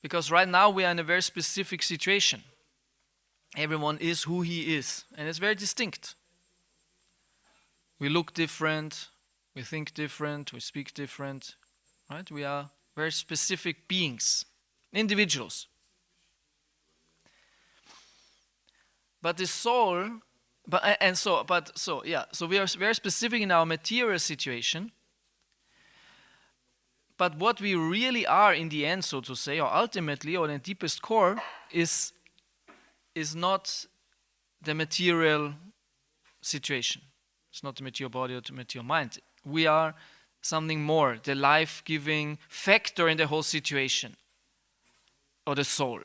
Because right now we are in a very specific situation. Everyone is who he is, and it's very distinct. We look different, we think different, we speak different, right? We are very specific beings, individuals. But the soul, so we are very specific in our material situation. But what we really are in the end, so to say, or ultimately, or in the deepest core, is not the material situation. It's not the material body or the material mind. We are something more, the life-giving factor in the whole situation, or the soul.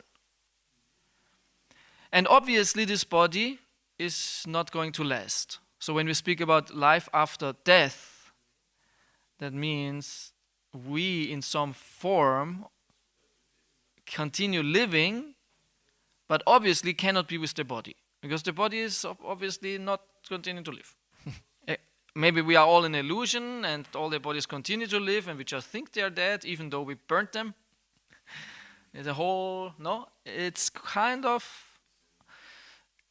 And obviously this body is not going to last. So when we speak about life after death, that means we in some form continue living, but obviously cannot be with the body, because the body is obviously not continuing to live. Maybe we are all in illusion and all their bodies continue to live and we just think they are dead even though we burnt them. It's kind of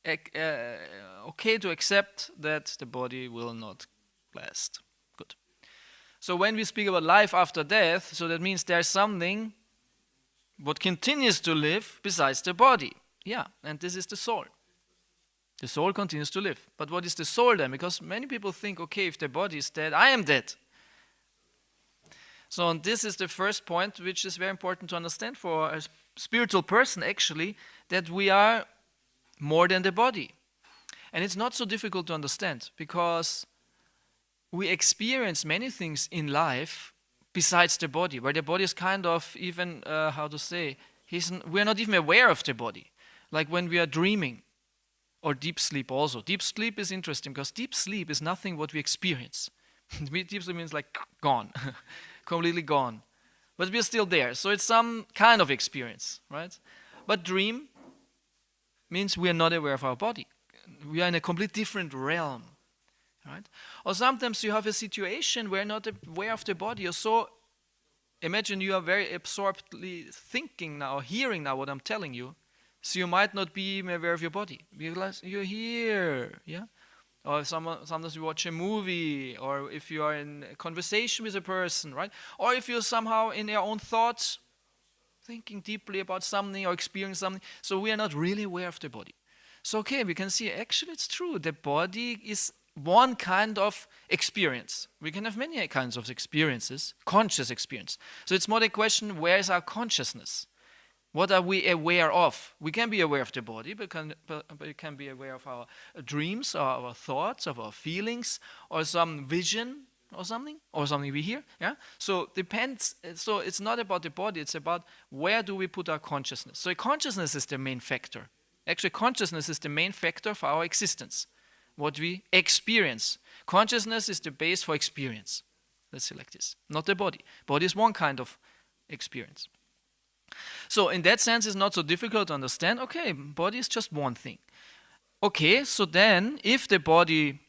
okay to accept that the body will not last. Good. So when we speak about life after death, so that means there's something what continues to live besides the body. Yeah, and this is the soul. The soul continues to live. But what is the soul then? Because many people think, okay, if the body is dead, I am dead. So this is the first point, which is very important to understand for a spiritual person, actually, that we are more than the body. And it's not so difficult to understand, because we experience many things in life besides the body, where the body is kind of even, we're not even aware of the body. Like when we are dreaming, or deep sleep also. Deep sleep is interesting, because deep sleep is nothing what we experience. Deep sleep means like gone, completely gone. But we're still there, so it's some kind of experience, right? But dream means we are not aware of our body. We are in a completely different realm, right? Or sometimes you have a situation where you're not aware of the body. Or so imagine you are very absorbedly thinking now, hearing now what I'm telling you. So you might not be even aware of your body. You realize you're here, yeah? Or sometimes you watch a movie, or if you are in a conversation with a person, right? Or if you're somehow in your own thoughts, thinking deeply about something or experiencing something. So we are not really aware of the body. So okay, we can see actually it's true. The body is one kind of experience. We can have many kinds of experiences, conscious experience. So it's more the question, where is our consciousness? What are we aware of? We can be aware of the body, but we can be aware of our dreams, or our thoughts, of our feelings, or some vision, or something we hear. Yeah. So depends. So it's not about the body. It's about where do we put our consciousness. So consciousness is the main factor. Actually, consciousness is the main factor for our existence. What we experience. Consciousness is the base for experience. Let's say like this. Not the body. Body is one kind of experience. So in that sense, it's not so difficult to understand. Okay, body is just one thing. Okay, so then if the body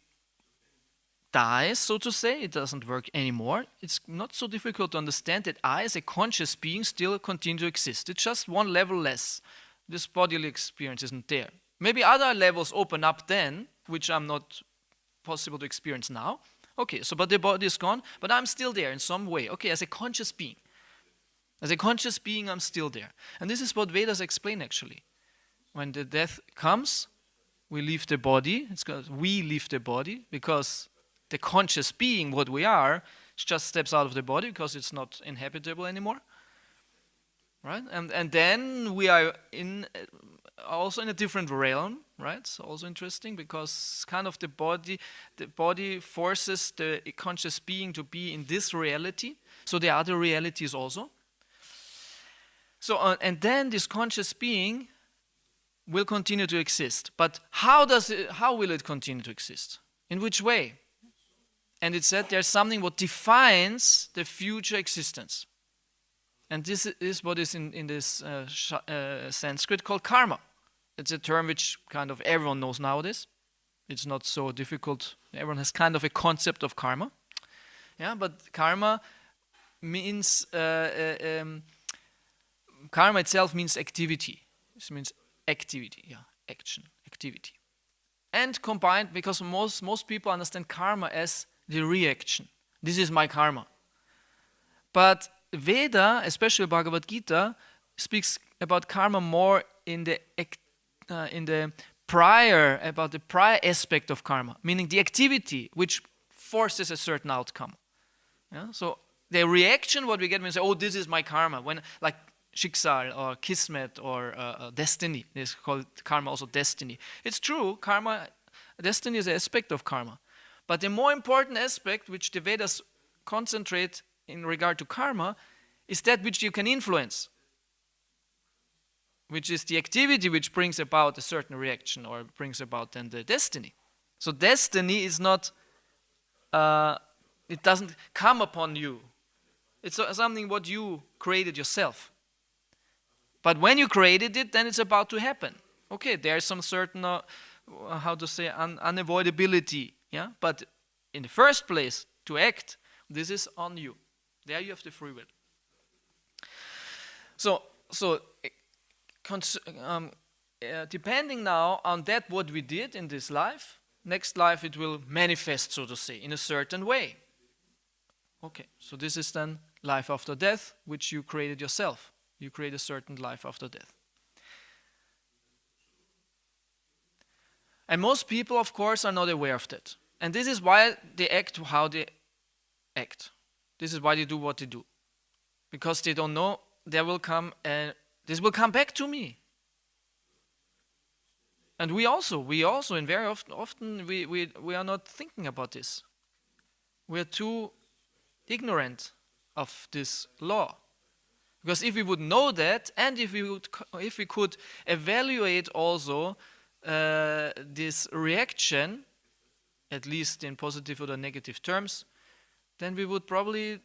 dies, so to say, it doesn't work anymore, it's not so difficult to understand that I, as a conscious being, still continue to exist. It's just one level less. This bodily experience isn't there. Maybe other levels open up then, which I'm not possible to experience now. Okay, so but the body is gone, but I'm still there in some way. Okay, as a conscious being. As a conscious being, I'm still there. And this is what Vedas explain actually. When the death comes, we leave the body. It's called we leave the body, because the conscious being, what we are, just steps out of the body because it's not inhabitable anymore. Right? And then we are also in a different realm, right? It's also interesting, because kind of the body forces the conscious being to be in this reality. So there are other realities also. So, and then this conscious being will continue to exist. But how will it continue to exist? In which way? And it said there's something what defines the future existence. And this is what is in this Sanskrit called karma. It's a term which kind of everyone knows nowadays. It's not so difficult. Everyone has kind of a concept of karma. Yeah, but karma means karma itself means activity. This means activity, action, activity. And combined, because most people understand karma as the reaction. This is my karma. But Veda, especially Bhagavad Gita, speaks about karma more in the prior aspect of karma, meaning the activity which forces a certain outcome. So the reaction, what we get when we say, oh, this is my karma, when like Schicksal or Kismet or destiny, is called karma also destiny. It's true, karma, destiny is an aspect of karma. But the more important aspect which the Vedas concentrate in regard to karma is that which you can influence, which is the activity which brings about a certain reaction or brings about then the destiny. So destiny is not, it doesn't come upon you. It's something what you created yourself. But when you created it, then it's about to happen. Okay, there's some certain, unavoidability. But in the first place, to act, this is on you. There you have the free will. So depending now on that what we did in this life, next life it will manifest, so to say, in a certain way. Okay, so this is then life after death, which you created yourself. You create a certain life after death. And most people, of course, are not aware of that. And this is why they act how they act. This is why they do what they do. Because they don't know there will come this will come back to me. And we also, and very often we are not thinking about this. We are too ignorant of this law. Because if we would know that, and if we could evaluate also this reaction, at least in positive or negative terms, then we would probably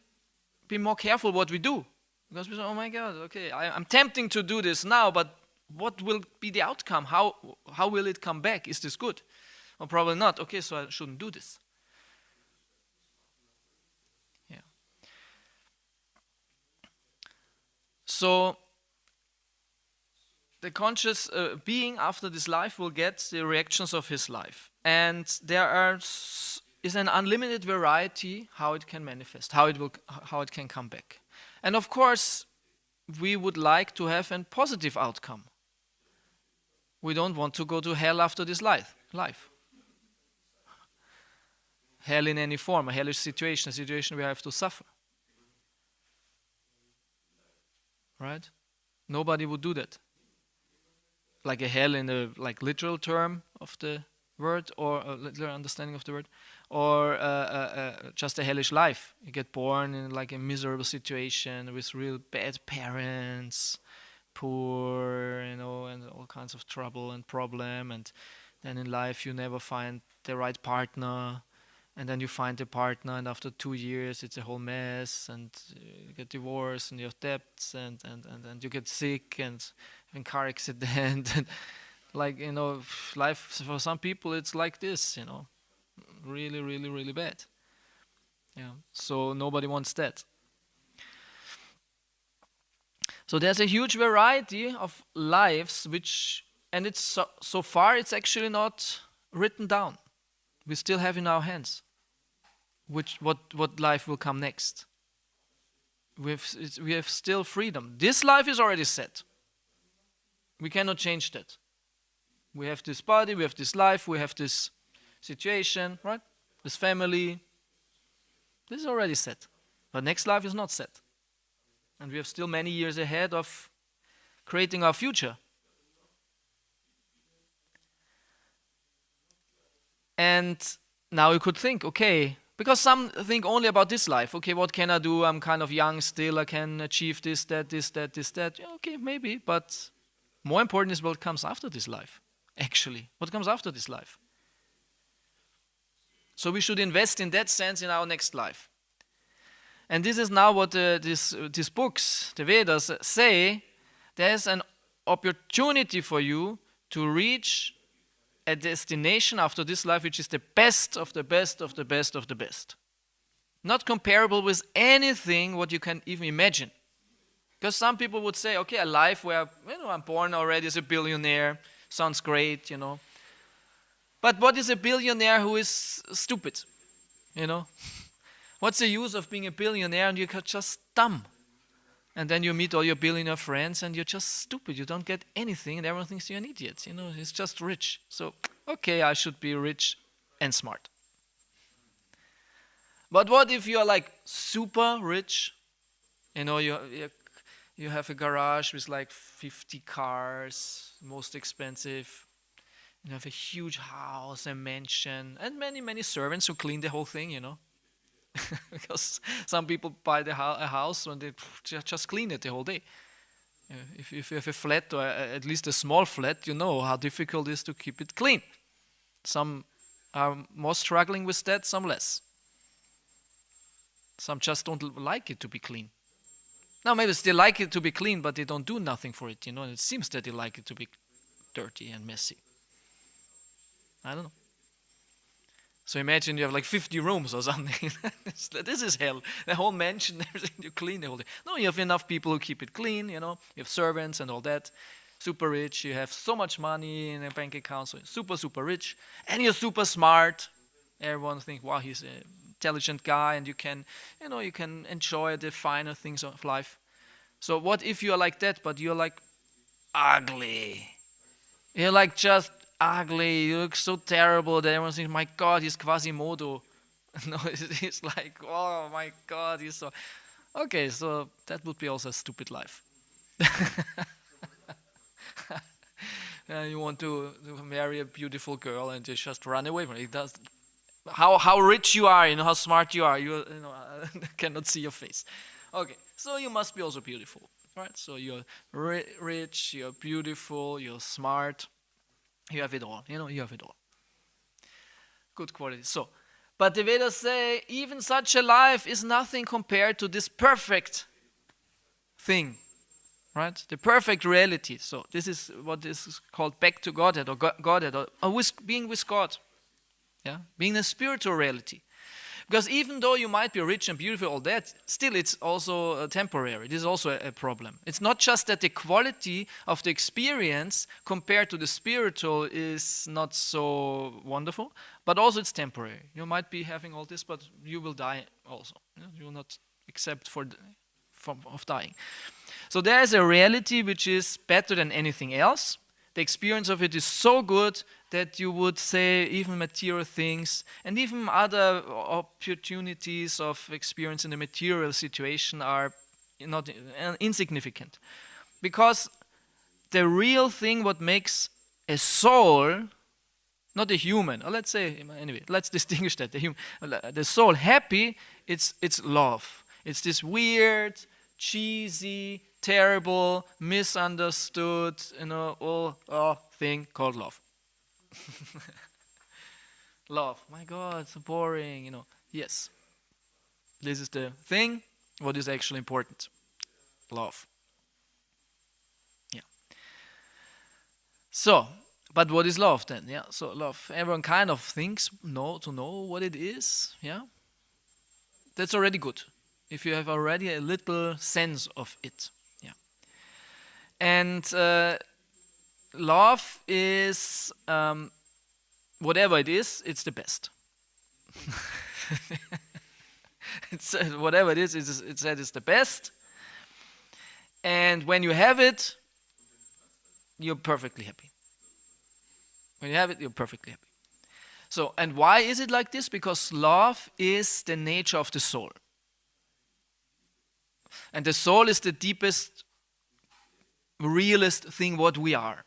be more careful what we do. Because we say, oh my God, okay, I'm tempting to do this now, but what will be the outcome? How will it come back? Is this good? Or probably not. Okay, so I shouldn't do this. Yeah. So the conscious being after this life will get the reactions of his life. And there is an unlimited variety how it can manifest, how it can come back. And of course, we would like to have a positive outcome. We don't want to go to hell after this life. Hell in any form, a hellish situation, a situation where I have to suffer. Right? Nobody would do that. Like a hell in the literal term of the word, or a literal understanding of the word, or just a hellish life. You get born in a miserable situation with real bad parents, poor, and all kinds of trouble and problem, and then in life you never find the right partner, and then you find the partner, and after 2 years it's a whole mess, and you get divorced, and you have debts, and you get sick, and have a car accident, and life for some people it's like this, really, really, really bad. Yeah. So nobody wants that. So there's a huge variety of lives, and it's so far it's actually not written down. We still have in our hands what life will come next. We have still freedom. This life is already set. We cannot change that. We have this body, we have this life, we have this situation, right? This family. This is already set. But next life is not set. And we have still many years ahead of creating our future. And now you could think, okay, because some think only about this life. Okay, what can I do? I'm kind of young still. I can achieve this, that. Yeah, okay, maybe. But more important is what comes after this life. Actually, what comes after this life? So we should invest in that sense in our next life. And this is now what these books, the Vedas, say. There's an opportunity for you to reach a destination after this life which is the best of the best of the best of the best. Not comparable with anything what you can even imagine. Because some people would say, okay, a life where I'm born already as a billionaire, sounds great, But what is a billionaire who is stupid, What's the use of being a billionaire and you're just dumb? And then you meet all your billionaire friends and you're just stupid. You don't get anything and everyone thinks you're an idiot. It's just rich. So, okay, I should be rich and smart. But what if you're like super rich? You have a garage with like 50 cars, most expensive. You have a huge house, a mansion, and many, many servants who clean the whole thing, Because some people buy a house and they just clean it the whole day. If you have a flat or at least a small flat, you know how difficult it is to keep it clean. Some are more struggling with that, some less. Some just don't like it to be clean. Now maybe they like it to be clean, but they don't do nothing for it, and it seems that they like it to be dirty and messy. I don't know. So imagine you have like 50 rooms or something. This is hell. The whole mansion, everything you clean the whole day. No, you have enough people who keep it clean, You have servants and all that. Super rich. You have so much money in a bank account. So you're super, super rich. And you're super smart. Everyone thinks, wow, he's an intelligent guy. And you can enjoy the finer things of life. So what if you're like that, but you're like ugly? You're like just ugly, you look so terrible that everyone thinks, my God, he's Quasimodo. No, it's like, oh my God, he's so... Okay, so that would be also a stupid life. You want to marry a beautiful girl and you just run away from it. It does. How rich you are, how smart you are, I cannot see your face. Okay, so you must be also beautiful, right? So you're rich, you're beautiful, you're smart. You have it all, you have it all. Good quality. So, but the Vedas say even such a life is nothing compared to this perfect thing, right? The perfect reality. So this is what is called back to Godhead or Godhead or being with God. Yeah, being a spiritual reality. Because even though you might be rich and beautiful, all that, still it's also temporary. This is also a problem. It's not just that the quality of the experience compared to the spiritual is not so wonderful, but also it's temporary. You might be having all this, but you will die also. You will not accept of dying. So there is a reality which is better than anything else. The experience of it is so good that you would say even material things and even other opportunities of experience in the material situation are not insignificant. Because the real thing what makes a soul, not a human, or let's say, anyway, let's distinguish that. The soul happy, it's love. It's this weird, cheesy, terrible, misunderstood, thing called love. Love. My God, so boring, Yes. This is the thing, what is actually important. Love. Yeah. So, but what is love then? Yeah. So love, everyone kind of thinks to know what it is. Yeah. That's already good. If you have already a little sense of it. Yeah. And love is, whatever it is, it's the best. Whatever it is, it said it's the best. And when you have it, you're perfectly happy. When you have it, you're perfectly happy. So, and why is it like this? Because love is the nature of the soul. And the soul is the deepest, realest thing what we are.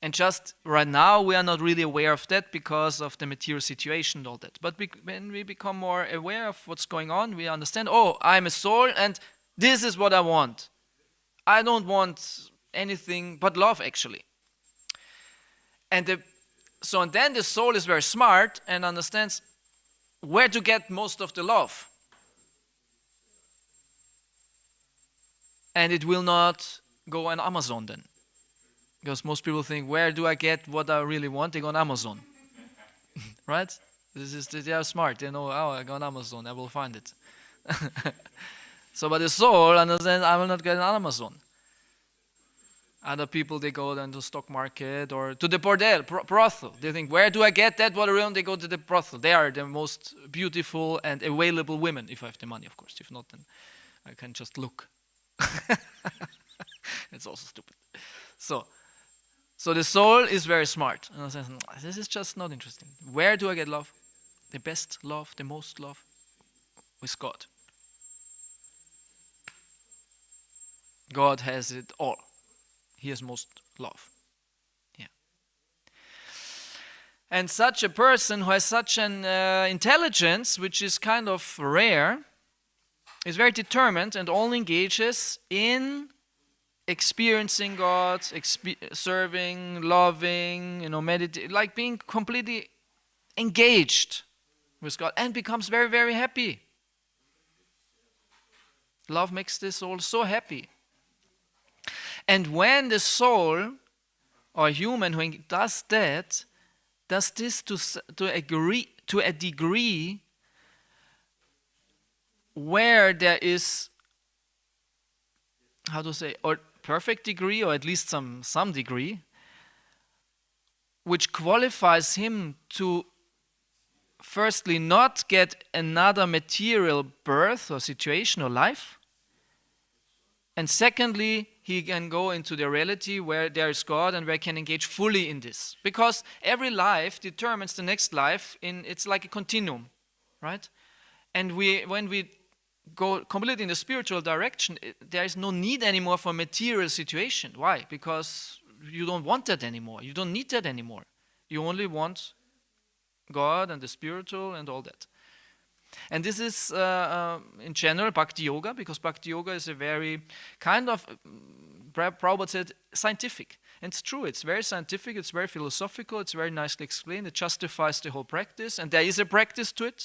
And just right now, we are not really aware of that because of the material situation and all that. But when we become more aware of what's going on, we understand, I'm a soul and this is what I want. I don't want anything but love, actually. And then the soul is very smart and understands where to get most of the love. And it will not go on Amazon then. Because most people think, where do I get what I really want? They go on Amazon. Right? They are smart. They know, I go on Amazon, I will find it. So, but the soul understands, I will not get an Amazon. Other people, they go then to stock market or to the bordel, brothel. They think, where do I get that water room? They go to the brothel. They are the most beautiful and available women, if I have the money, of course. If not, then I can just look. It's also stupid. So the soul is very smart. And I say, this is just not interesting. Where do I get love? The best love, the most love? With God. God has it all. He has most love. Yeah. And such a person who has such an intelligence, which is kind of rare, is very determined and only engages in experiencing God, serving, loving, meditating, like being completely engaged with God, and becomes very, very happy. Love makes the soul so happy. And when the soul or human who does that, does this to a degree where there is, how to say, or perfect degree, or at least some degree, which qualifies him to firstly not get another material birth or situation or life, and secondly, he can go into the reality where there is God and where he can engage fully in this. Because every life determines the next life. It's like a continuum, right? And when we go completely in the spiritual direction, there is no need anymore for material situation. Why? Because you don't want that anymore. You don't need that anymore. You only want God and the spiritual and all that. And this is, in general, Bhakti Yoga, because Bhakti Yoga is a very kind of, Prabhupada said, scientific. And it's true, it's very scientific, it's very philosophical, it's very nicely explained, it justifies the whole practice, and there is a practice to it.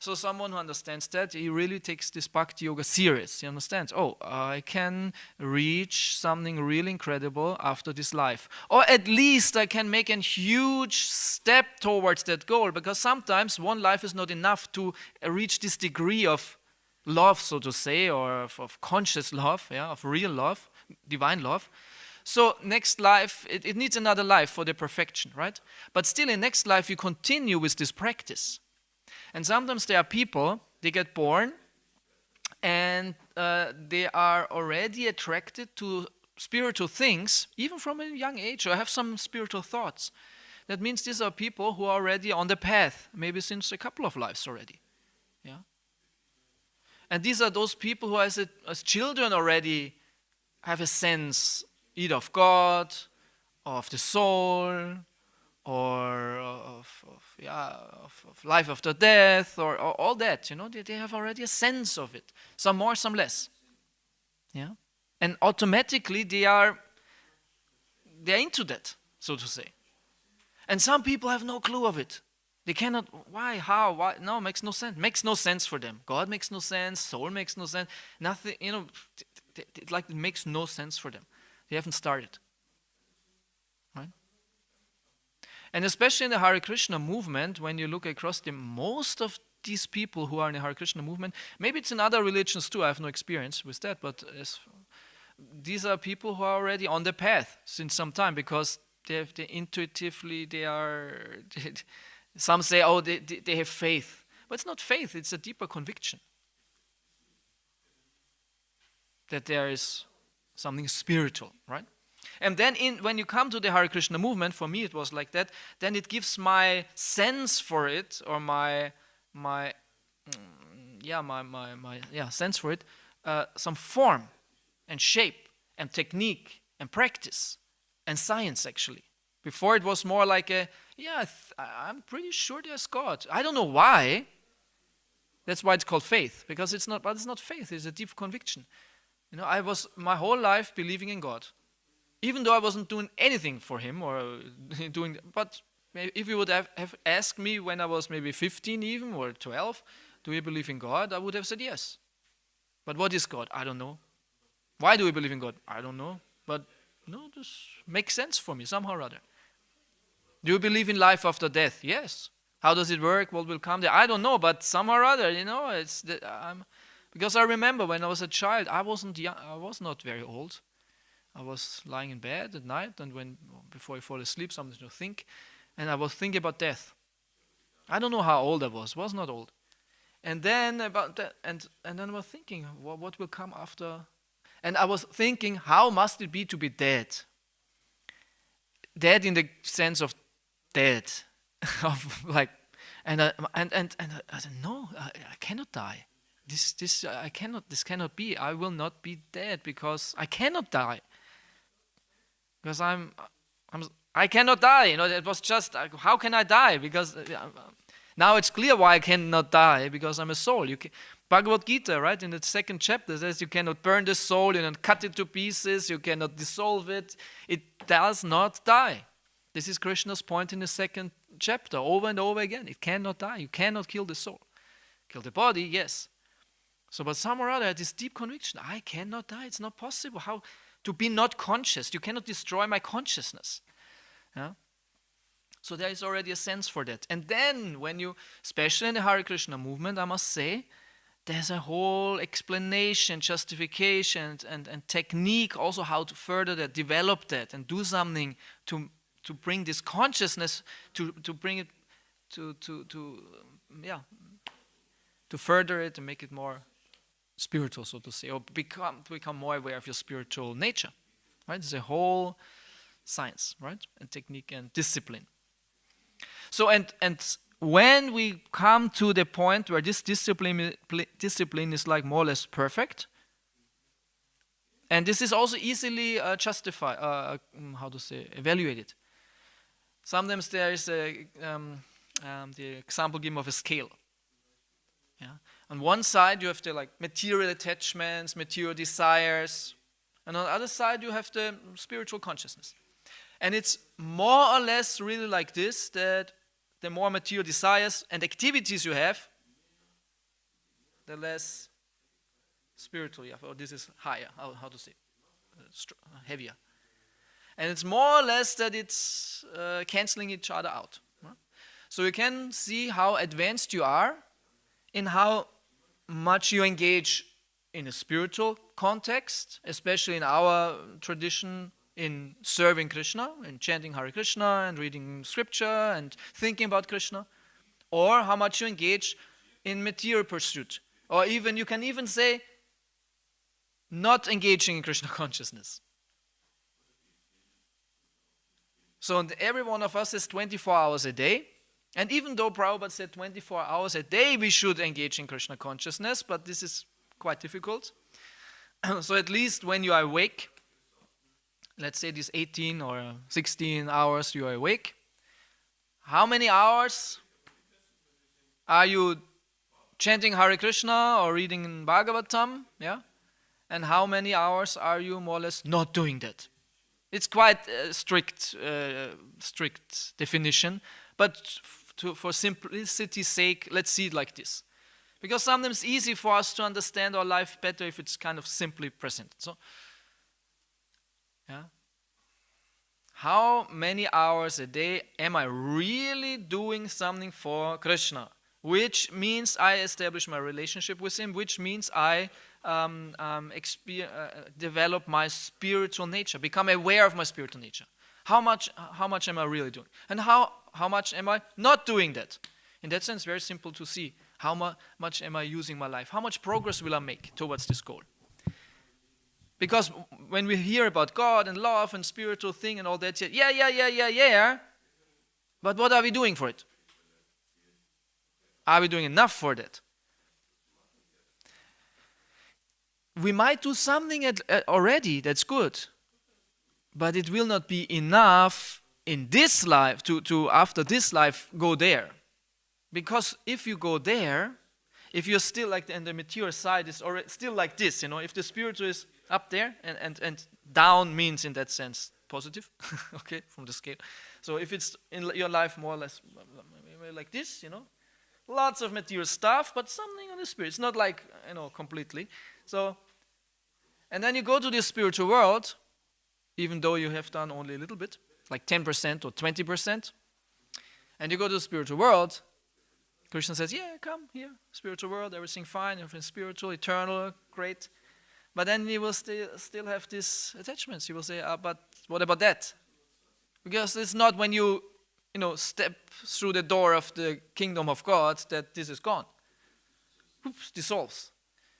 So someone who understands that, he really takes this Bhakti Yoga serious. He understands, I can reach something really incredible after this life. Or at least I can make a huge step towards that goal, because sometimes one life is not enough to reach this degree of love, so to say, or of conscious love, of real love, divine love. So next life, it needs another life for the perfection, right? But still in next life you continue with this practice. And sometimes there are people, they get born and they are already attracted to spiritual things, even from a young age, or have some spiritual thoughts. That means these are people who are already on the path, maybe since a couple of lives already. Yeah. And these are those people who as children already have a sense either of God, of the soul, or of life after death, or all that, they have already a sense of it, some more, some less, and automatically they are into that, so to say. And some people have no clue of it. They cannot, why, how, why, no, makes no sense for them. God makes no sense, soul makes no sense, nothing, it makes no sense for them. They haven't started, right? And especially in the Hare Krishna movement, when you look across most of these people who are in the Hare Krishna movement, maybe it's in other religions too, I have no experience with that, but these are people who are already on the path since some time, because intuitively some say, they have faith. But it's not faith, it's a deeper conviction that there is something spiritual, right? And then when you come to the Hare Krishna movement, for me it was like that, then it gives my sense for it, or my sense for it, some form and shape and technique and practice and science, actually. Before it was more like I'm pretty sure there's God. I don't know why. That's why it's called faith, because it's not faith, it's a deep conviction. I was my whole life believing in God. Even though I wasn't doing anything for him or but if you would have asked me when I was maybe 15 even, or 12, do you believe in God? I would have said yes. But what is God? I don't know. Why do we believe in God? I don't know. But this makes sense for me somehow or other. Do you believe in life after death? Yes. How does it work? What will come there? I don't know, but somehow or other, because I remember when I was a child, I wasn't young, I was not very old. I was lying in bed at night, and before I fall asleep, something to think, and I was thinking about death. I don't know how old I was not old. And then about that, and then I was thinking, what will come after? And I was thinking, how must it be to be dead? Dead in the sense of dead, of like, and I said, no, I cannot die. This cannot be. I will not be dead because I cannot die. Because I cannot die. It was just, how can I die? Because now it's clear why I cannot die, because I'm a soul. Bhagavad Gita, right, in the 2nd chapter says you cannot burn the soul, you cannot cut it to pieces, you cannot dissolve it. It does not die. This is Krishna's point in the 2nd chapter, over and over again. It cannot die. You cannot kill the soul. Kill the body, yes. So, but some or other had this deep conviction, I cannot die. It's not possible. How to be not conscious? You cannot destroy my consciousness. Yeah? So there is already a sense for that. And then when you, especially in the Hare Krishna movement, I must say, there's a whole explanation, justification, and technique also how to further that, develop that, and do something to bring this consciousness, to bring it, to further it and make it more spiritual, so to say, or become more aware of your spiritual nature. Right? It's a whole science, right? And technique and discipline. So and when we come to the point where this discipline is like more or less perfect, and this is also easily evaluated. Sometimes there is the example given of a scale. Yeah. On one side you have the material attachments, material desires, and on the other side you have the spiritual consciousness. And it's more or less really like this, that the more material desires and activities you have, the less spiritual you have. Or this is higher, how to say, heavier. And it's more or less that it's canceling each other out. So you can see how advanced you are in how much you engage in a spiritual context, especially in our tradition, in serving Krishna, and chanting Hare Krishna, and reading scripture, and thinking about Krishna, or how much you engage in material pursuit, or even, you can even say, not engaging in Krishna consciousness. So every one of us is 24 hours a day, and even though Prabhupada said 24 hours a day we should engage in Krishna consciousness, but this is quite difficult. So at least when you are awake, let's say these 18 or 16 hours you are awake, how many hours are you chanting Hare Krishna or reading Bhagavatam? Yeah? And how many hours are you more or less not doing that? It's quite a strict definition, but for simplicity's sake, let's see it like this. Because sometimes it's easy for us to understand our life better if it's kind of simply presented. So, yeah. How many hours a day am I really doing something for Krishna? Which means I establish my relationship with Him, which means I develop my spiritual nature, become aware of my spiritual nature. How much am I really doing? And how much am I not doing that? In that sense, very simple to see. How much am I using my life? How much progress will I make towards this goal? Because when we hear about God and love and spiritual thing and all that, yeah. But what are we doing for it? Are we doing enough for that? We might do something already, that's good. But it will not be enough in this life to after this life go there. Because if you go there, if you're still like in the material side is already still like this, if the spiritual is up there and down means in that sense positive, okay, from the scale. So if it's in your life more or less like this, lots of material stuff, but something on the spirit. It's not like, completely. So, and then you go to this spiritual world, even though you have done only a little bit, like 10% or 20%, and you go to the spiritual world, Krishna says, yeah, come here, spiritual world, everything fine, everything spiritual, eternal, great. But then he will still have these attachments. He will say, but what about that? Because it's not when you step through the door of the kingdom of God that this is gone. Oops, dissolves.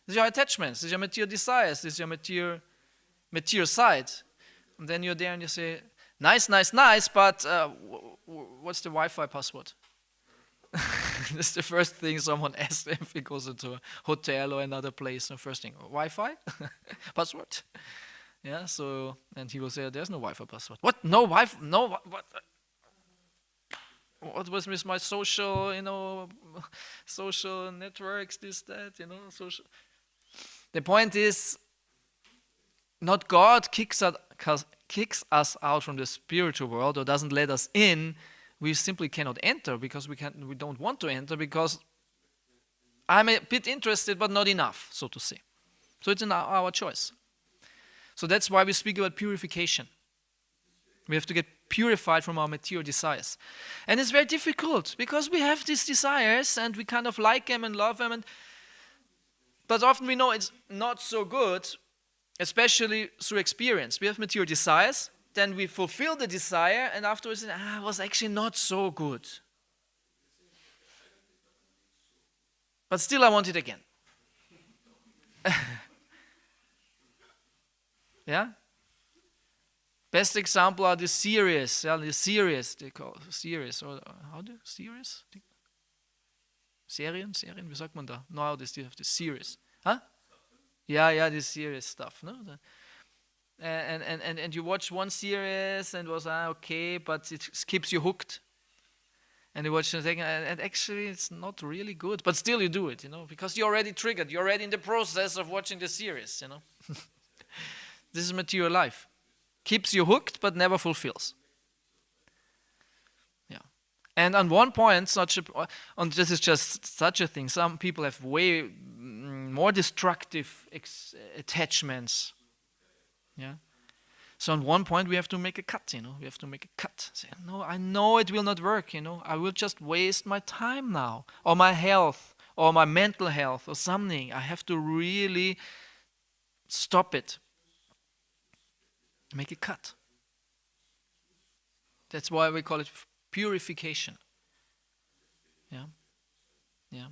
These are your attachments. These are your material desires. This is your material side. And then you're there and you say, nice, but what's the Wi-Fi password? That's the first thing someone asks if he goes into a hotel or another place. The first thing, Wi-Fi? Password? Yeah, so, and he will say, there's no Wi-Fi password. What? No Wi-Fi? No, what? What was with my social, social networks, this, that, social. The point is, not God kicks us out from the spiritual world or doesn't let us in. We simply cannot enter because we don't want to enter because I'm a bit interested but not enough, so to say. So it's our choice. So that's why we speak about purification. We have to get purified from our material desires. And it's very difficult because we have these desires and we kind of like them and love them. But often we know it's not so good, especially through experience. We have material desires. Then we fulfill the desire, and afterwards, it was actually not so good. But still, I want it again. Yeah? Best example are the series. Yeah, the series, they call it series. Or how do series? Serien, wie sagt man da? Nowadays you have the series. Huh? Yeah, the series stuff. No? And you watch one series and it was okay, but it keeps you hooked. And you watch the second, and actually it's not really good, but still you do it, because you're already triggered. You're already in the process of watching the series, This is material life. Keeps you hooked, but never fulfills. Yeah. And on one point, this is just such a thing. Some people have way more destructive attachments. Yeah. So on one point we have to make a cut, We have to make a cut. Say, no, I know it will not work, I will just waste my time now, or my health, or my mental health, or something. I have to really stop it. Make a cut. That's why we call it purification. Yeah.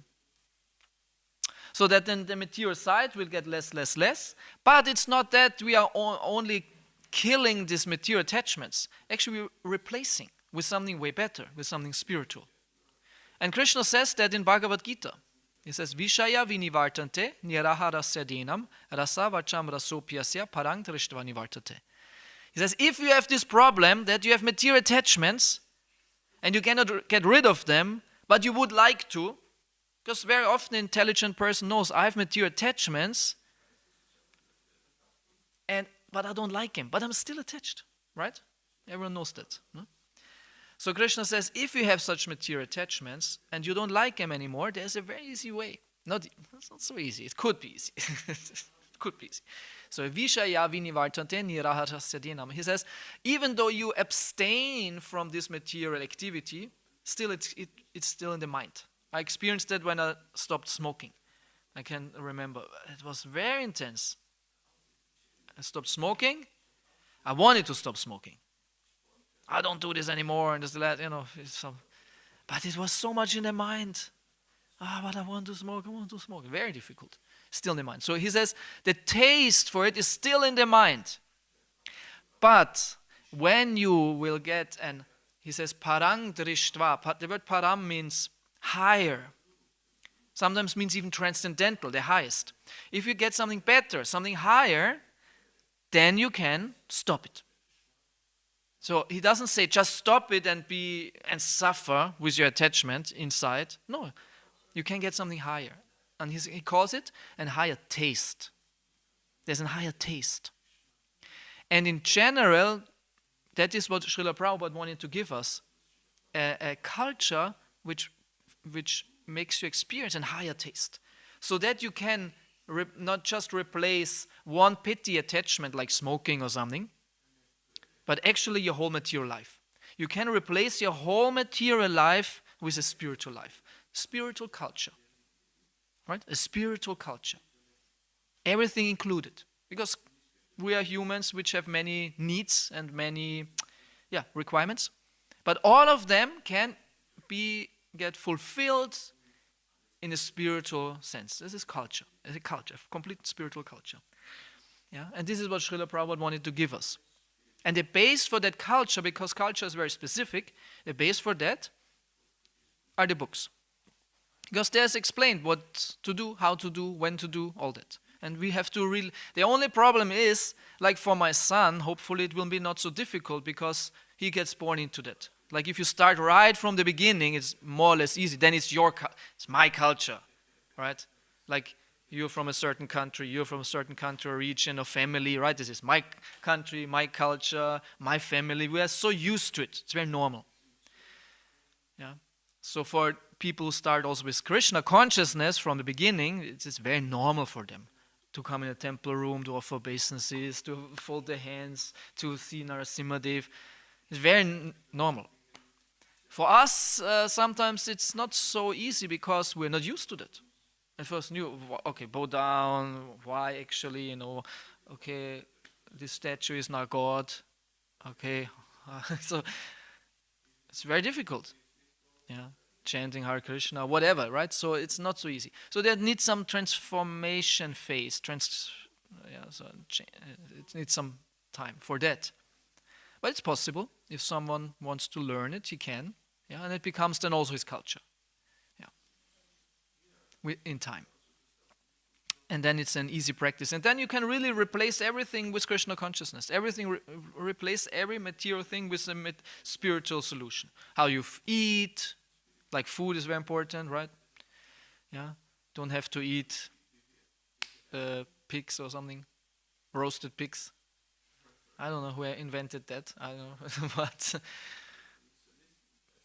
So that then the material side will get less. But it's not that we are only killing these material attachments. Actually, we're replacing with something way better, with something spiritual. And Krishna says that in Bhagavad Gita. He says, Vishaya vinivartante niraharasya denam rasa vacham rasopyasya parang trishtva nivartate. He says, if you have this problem that you have material attachments and you cannot get rid of them, but you would like to, because very often an intelligent person knows I have material attachments, but I don't like him, but I'm still attached, right? Everyone knows that. No? So Krishna says, if you have such material attachments and you don't like him anymore, there's a very easy way. It's not so easy. It could be easy. It could be easy. So Vishaya vinivartante niraharasya denam. He says, even though you abstain from this material activity, still it's still in the mind. I experienced that when I stopped smoking. I can remember. It was very intense. I stopped smoking. I wanted to stop smoking. I don't do this anymore and this and that, but it was so much in the mind. But I want to smoke. Very difficult. Still in the mind. So he says the taste for it is still in the mind. But when you will get he says parang drishtva. The word param means higher. Sometimes means even transcendental, the highest. If you get something better, something higher, then you can stop it. So he doesn't say just stop it and suffer with your attachment inside. No, you can get something higher. And he calls it a higher taste. There's a higher taste. And in general, that is what Srila Prabhupada wanted to give us. A culture which makes you experience a higher taste. So that you can not just replace one petty attachment like smoking or something, but actually your whole material life. You can replace your whole material life with a spiritual life. spiritual culture. Right? A spiritual culture. Everything included. Because we are humans which have many needs and many requirements. But all of them can get fulfilled in a spiritual sense. This is culture. It's a culture, a complete spiritual culture. Yeah? And this is what Srila Prabhupada wanted to give us. And the base for that culture, because culture is very specific, the base for that are the books. Because there's explained what to do, how to do, when to do, all that. And we have to really... The only problem is, like for my son, hopefully it will be not so difficult because he gets born into that. Like if you start right from the beginning, it's more or less easy. Then it's it's my culture, right? Like you're from a certain country, or region, or family, right? This is my country, my culture, my family. We are so used to it. It's very normal. Yeah. So for people who start also with Krishna consciousness from the beginning, it's very normal for them to come in a temple room, to offer obeisances, to fold their hands, to see Narasimhadev. It's very normal. For us, sometimes it's not so easy because we're not used to that. At first knew, okay, bow down, why actually, okay, this statue is not God, okay. So it's very difficult. Yeah. Chanting Hare Krishna, whatever, right? So it's not so easy. So there needs some transformation phase. It needs some time for that. But it's possible. If someone wants to learn it, he can. Yeah, and it becomes then also his culture. Yeah, in time. And then it's an easy practice. And then you can really replace everything with Krishna consciousness. Everything, replace every material thing with a spiritual solution. How you eat. Like food is very important, right? Yeah, don't have to eat pigs or something, roasted pigs. I don't know who invented that. I don't know, but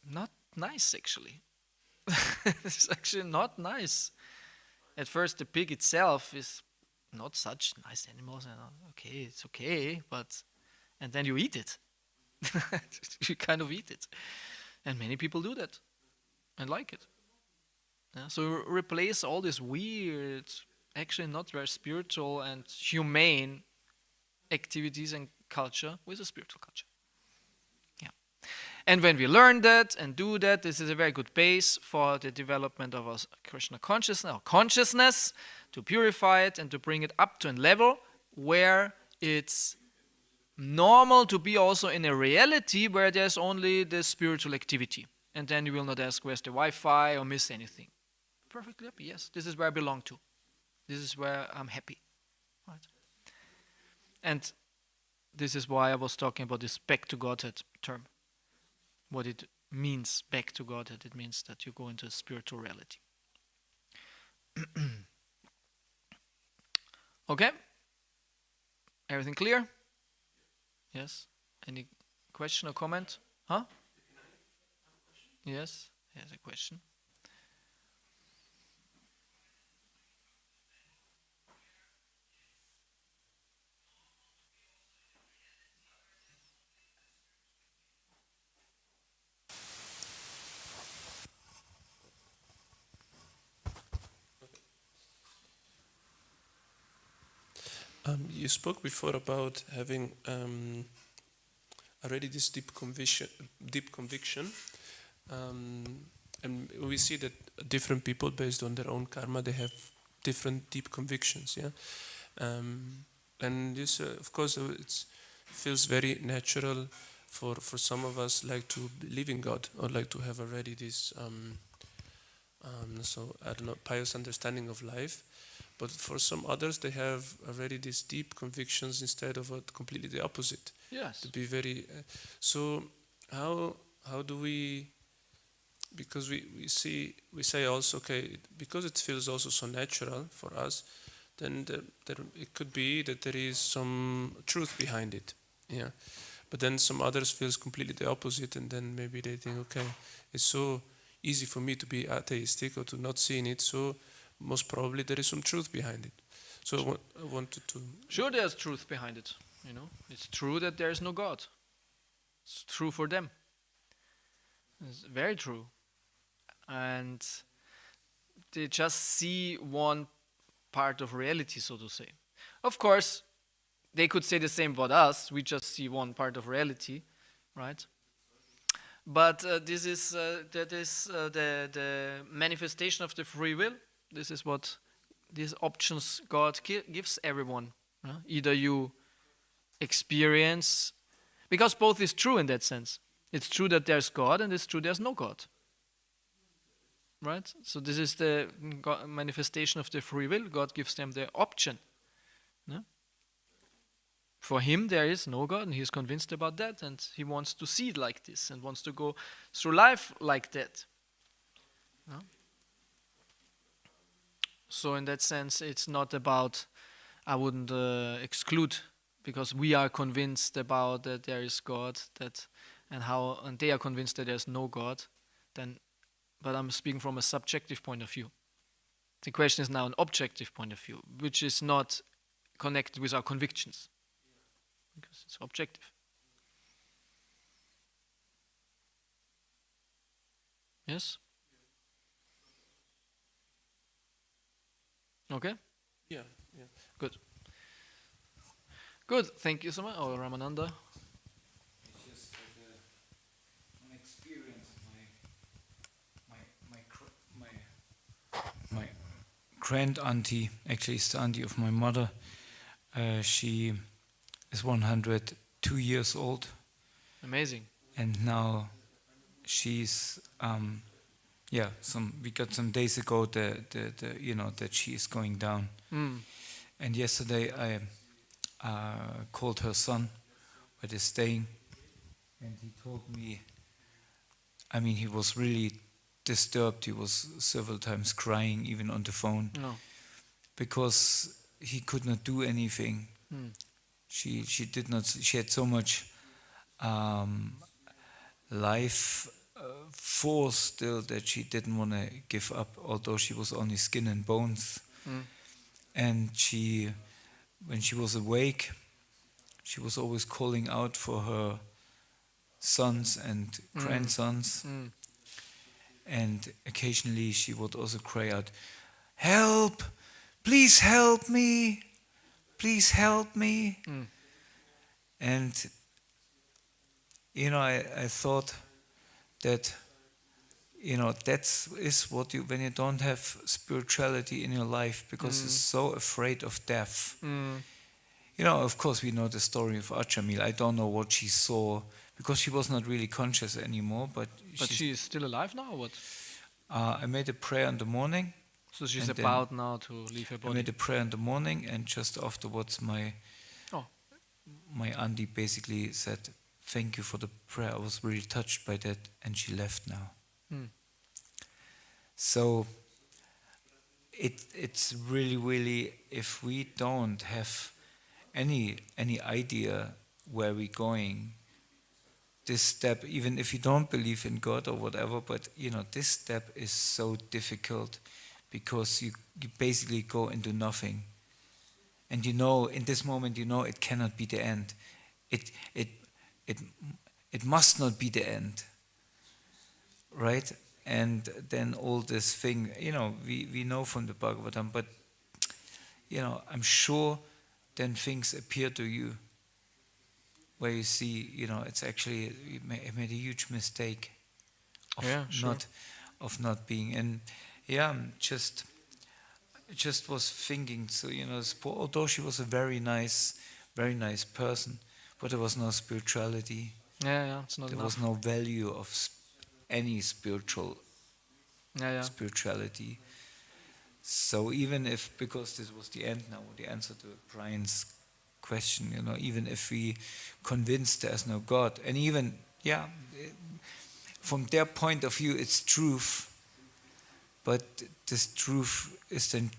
not nice actually. It's actually not nice. At first, the pig itself is not such nice animals. Okay, it's okay, and then you eat it. You kind of eat it, and many people do that. And like it. Yeah, so replace all this weird, actually not very spiritual and humane activities and culture with a spiritual culture. Yeah. And when we learn that and do that, this is a very good base for the development of our Krishna consciousness, to purify it and to bring it up to a level where it's normal to be also in a reality where there's only the spiritual activity. And then you will not ask where's the Wi-Fi or miss anything. Perfectly happy, yes. This is where I belong to. This is where I'm happy. Right? And this is why I was talking about this back to Godhead term. What it means, back to Godhead, it means that you go into a spiritual reality. Okay? Everything clear? Yes? Any question or comment? Huh? Yes, here's a question. You spoke before about having already this deep conviction, and we see that different people, based on their own karma, they have different deep convictions. Yeah, and this, of course, it feels very natural for some of us, like to believe in God or like to have already this, so I don't know, pious understanding of life. But for some others, they have already these deep convictions instead of completely the opposite. Yes. To be very so how do we? Because we say also, okay, because it feels also so natural for us, then it could be that there is some truth behind it. Yeah. But then some others feels completely the opposite, and then maybe they think, okay, it's so easy for me to be atheistic or to not see in it, so most probably there is some truth behind it. So I wanted to... Sure, there's truth behind it. It's true that there is no God. It's true for them. It's very true. And they just see one part of reality, so to say. Of course, they could say the same about us. We just see one part of reality, right? But this is the manifestation of the free will. This is what these options God gives everyone. Either you experience, because both is true in that sense. It's true that there's God, and it's true there's no God. Right? So this is the manifestation of the free will. God gives them the option. No? For him, there is no God, and he's convinced about that, and he wants to see it like this, and wants to go through life like that. No? So in that sense, it's not about, I wouldn't exclude, because we are convinced about that there is God, and they are convinced that there's no God, then, but I'm speaking from a subjective point of view. The question is now an objective point of view, which is not connected with our convictions, because it's objective. Yes? Okay? Yeah. Good. Good. Thank you so much. Oh, Ramananda. It's just an experience. My grand auntie, actually, it's the auntie of my mother. She is 102 years old, Amazing. and now she's we got some days ago that she is going down. And yesterday I called her son, where they're staying, and he told me, I mean, he was really disturbed. He was several times crying, even on the phone, because he could not do anything. She did not. She had so much life force still that she didn't want to give up, although she was only skin and bones. And when she was awake, she was always calling out for her sons and grandsons. And occasionally she would also cry out, "Help! Please help me! Please help me!" And I thought that that is what you, when you don't have spirituality in your life, because you're so afraid of death. Of course we know the story of Achamil. I don't know what she saw, because she was not really conscious anymore. But she is still alive now, or what? I made a prayer in the morning. So she's about now to leave her body. I made a prayer in the morning, and just afterwards my auntie basically said, "Thank you for the prayer. I was really touched by that," and she left now. So it's really, if we don't have any idea where we're going, this step, even if you don't believe in God or whatever, but this step is so difficult, because you basically go into nothing. And in this moment, it cannot be the end. It must not be the end, right? And then all this thing, we know from the Bhagavatam, but I'm sure then things appear to you where you see, it's actually, you made a huge mistake of not being. And just was thinking, so although she was a very nice person, but there was no spirituality. It's not there enough. was no value of any spirituality. So even if, because this was the end now, the answer to Brian's question, even if we convinced there's no God, and even from their point of view it's truth, but this truth is then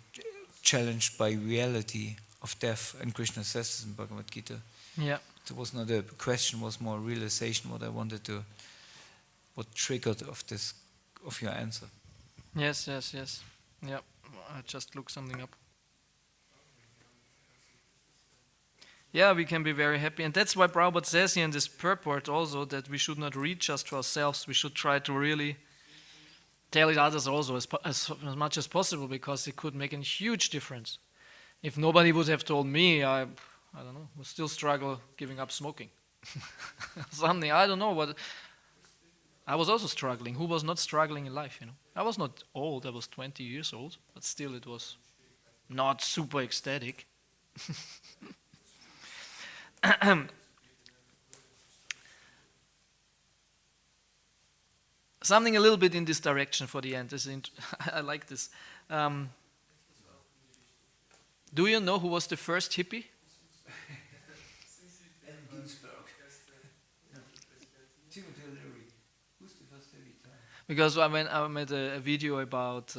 challenged by reality of death, and Krishna says this in Bhagavad Gita. It was not a question, was more a realization what triggered of your answer. Yes. Yeah, I just looked something up. Yeah, we can be very happy. And that's why Prabhupada says here in this purport also that we should not read just for ourselves. We should try to really tell it others also as much as possible, because it could make a huge difference. If nobody would have told me, I don't know, would still struggle giving up smoking. Something, I don't know what. I was also struggling. Who was not struggling in life, I was not old, I was 20 years old, but still it was not super ecstatic. Something a little bit in this direction for the end. I like this. Do you know who was the first hippie? Because I made a video about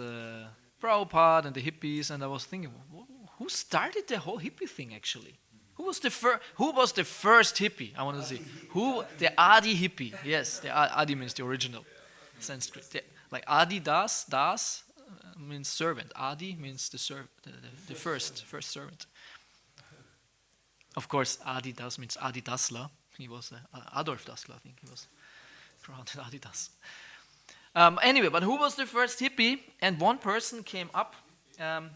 Prabhupada and the hippies, and I was thinking, who started the whole hippie thing actually? Who was the first hippie? I want to see. The Adi hippie. Yes, the Adi means the original Sanskrit. Like Adi Das means servant. Adi means the servant, the first servant. Of course, Adi Das means Adi Dasla. He was Adolf Dassler, I think he was crowned Adi Das. Anyway, but who was the first hippie? And one person came up.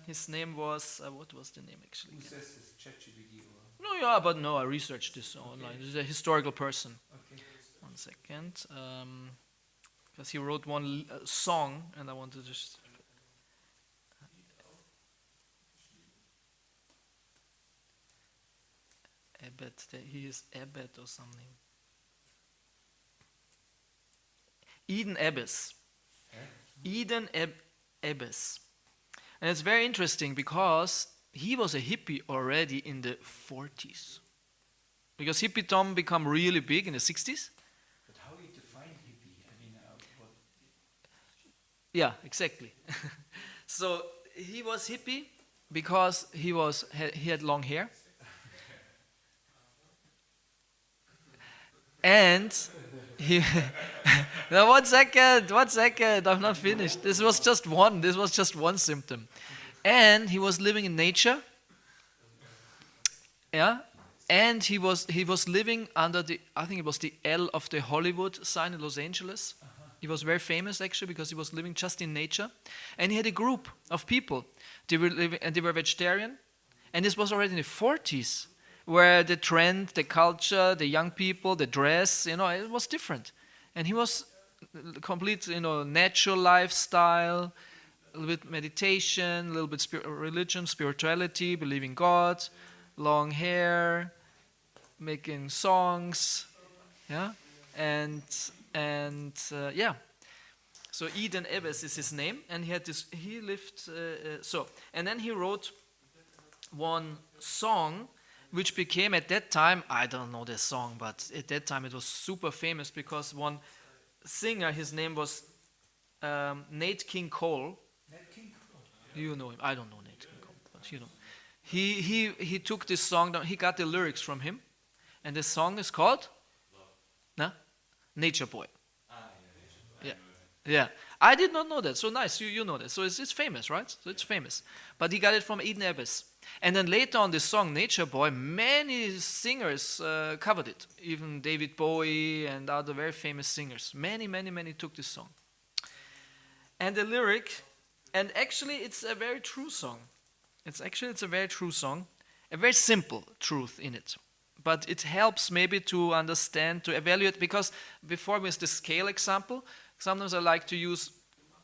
His name was what was the name actually? Who says this? ChatGPT or? No, yeah, but no, I researched this online. This is a historical person. Okay. 1 second, because he wrote one song, and I want to just. Abbott, he is Abbott or something. Eden Abbas. Eden Abbas. And it's very interesting because he was a hippie already in the 40s. Because hippie-dom become really big in the 60s. But how do you define hippie? I mean, what? Yeah, exactly. So he was hippie because he had long hair. And he now 1 second, I'm not finished. This was just one symptom. And he was living in nature. Yeah. And he was living under I think it was the L of the Hollywood sign in Los Angeles. He was very famous actually because he was living just in nature. And he had a group of people. They were vegetarian. And this was already in the 40s. Where the trend, the culture, the young people, the dress, it was different. And he was complete, natural lifestyle, a little bit meditation, a little bit religion, spirituality, believing God, long hair, making songs, yeah, and yeah. So Eden Abbas is his name, and he lived and then he wrote one song which became at that time, I don't know the song, but at that time it was super famous because one singer, his name was Nat King Cole. Nat King Cole. You know him. I don't know Nat King Cole, but you know. He took this song down. He got the lyrics from him, and the song is called Nature Boy. Yeah. I did not know that. So nice, you know that. So it's famous, right? So it's famous. But he got it from Eden Abbas. And then later on the song Nature Boy, many singers covered it. Even David Bowie and other very famous singers. Many took this song. And the lyric, and actually it's a very true song. It's a very true song. A very simple truth in it. But it helps maybe to understand, to evaluate, because before with the scale example, sometimes I like to use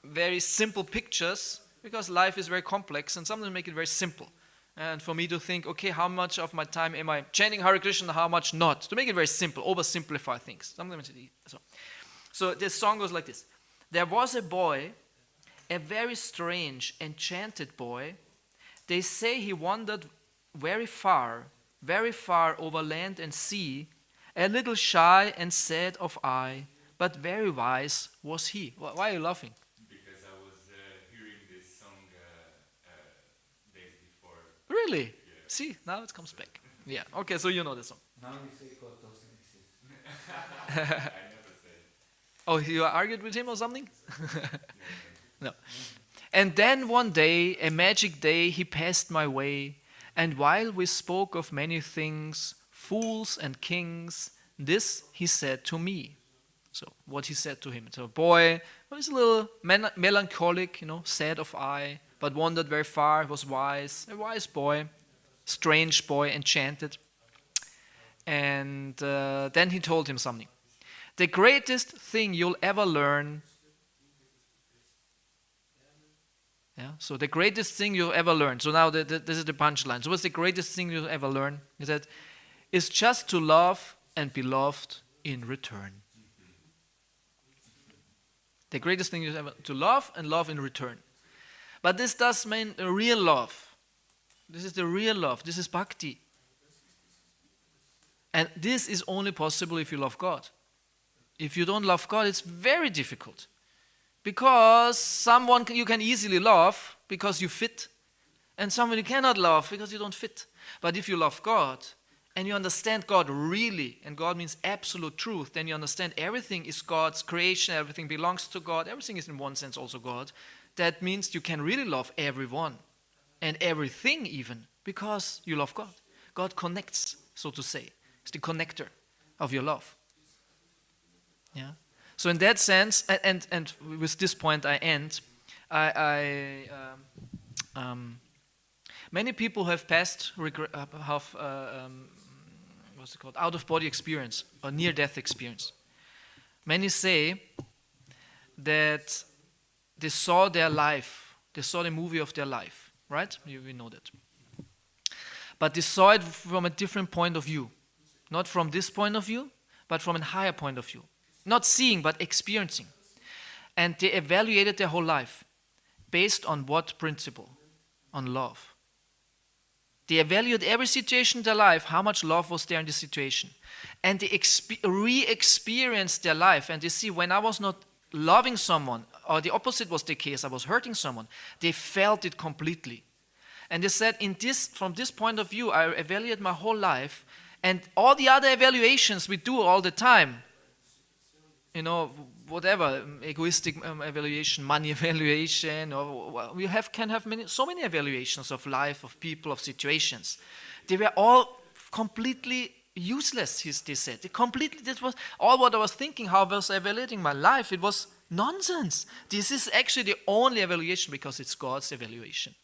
very simple pictures because life is very complex and sometimes make it very simple. And for me to think, okay, how much of my time am I chanting Hare Krishna, how much not? To make it very simple, oversimplify things. So this song goes like this. There was a boy, a very strange, enchanted boy. They say he wandered very far over land and sea, a little shy and sad of eye, but very wise was he. Why are you laughing? Because I was hearing this song days before. Really? Yeah. See, now it comes back. Yeah, okay, so you know the song. Now you say God doesn't exist. I never said it. Oh, you argued with him or something? No. And then one day, a magic day, he passed my way, and while we spoke of many things, fools and kings, this he said to me. So what he said to him. So a boy who was a little melancholic, sad of eye, but wandered very far, was wise, a wise boy, strange boy, enchanted. And then he told him something. The greatest thing you'll ever learn, so the greatest thing you'll ever learn, so now this is the punchline. So what's the greatest thing you'll ever learn? He said, is just to love and be loved in return. The greatest thing is ever to love and love in return. But this does mean a real love. This is the real love. This is bhakti. And this is only possible if you love God. If you don't love God, it's very difficult. Because someone you can easily love because you fit. And someone you cannot love because you don't fit. But if you love God, and you understand God really, and God means absolute truth, then you understand everything is God's creation, everything belongs to God, everything is in one sense also God. That means you can really love everyone and everything even, because you love God. God connects, so to say. It's the connector of your love. Yeah. So in that sense, and with this point I end, many people have passed, what's it called, out-of-body experience or near-death experience. Many say that they saw their life, they saw the movie of their life, right? We know that. But they saw it from a different point of view. Not from this point of view, but from a higher point of view. Not seeing, but experiencing. And they evaluated their whole life based on what principle? On love. They evaluated every situation in their life, how much love was there in the situation. And they re-experienced their life. And they see, when I was not loving someone, or the opposite was the case, I was hurting someone, they felt it completely. And they said, from this point of view, I evaluate my whole life, and all the other evaluations we do all the time, whatever, egoistic evaluation, money evaluation, or we can have so many evaluations of life, of people, of situations. They were all completely useless, they said. That was all what I was thinking, how I was evaluating my life. It was nonsense. This is actually the only evaluation because it's God's evaluation.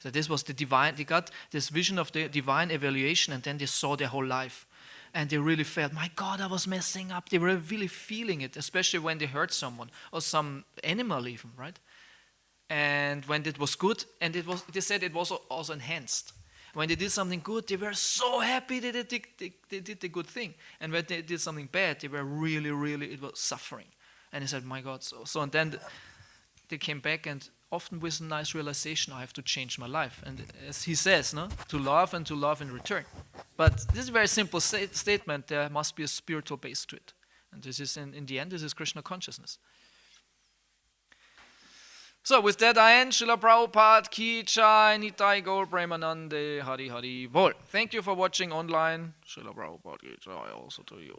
So this was the divine, they got this vision of the divine evaluation, and then they saw their whole life. And they really felt, my God, I was messing up. They were really feeling it, especially when they hurt someone or some animal even, right? And when it was good, and they said it was also enhanced. When they did something good, they were so happy that they did the good thing. And when they did something bad, they were really, it was suffering. And they said, my God, so and then they came back, and often with a nice realization, I have to change my life. And as he says, to love and to love in return. But this is a very simple statement. There must be a spiritual base to it. And this is, in the end, this is Krishna consciousness. So with that I end. Srila Prabhupada Ki Jai, Nitai Gaur Premanande, Hari Hari Bol. Thank you for watching online. Srila Prabhupada Ki Jai also to you.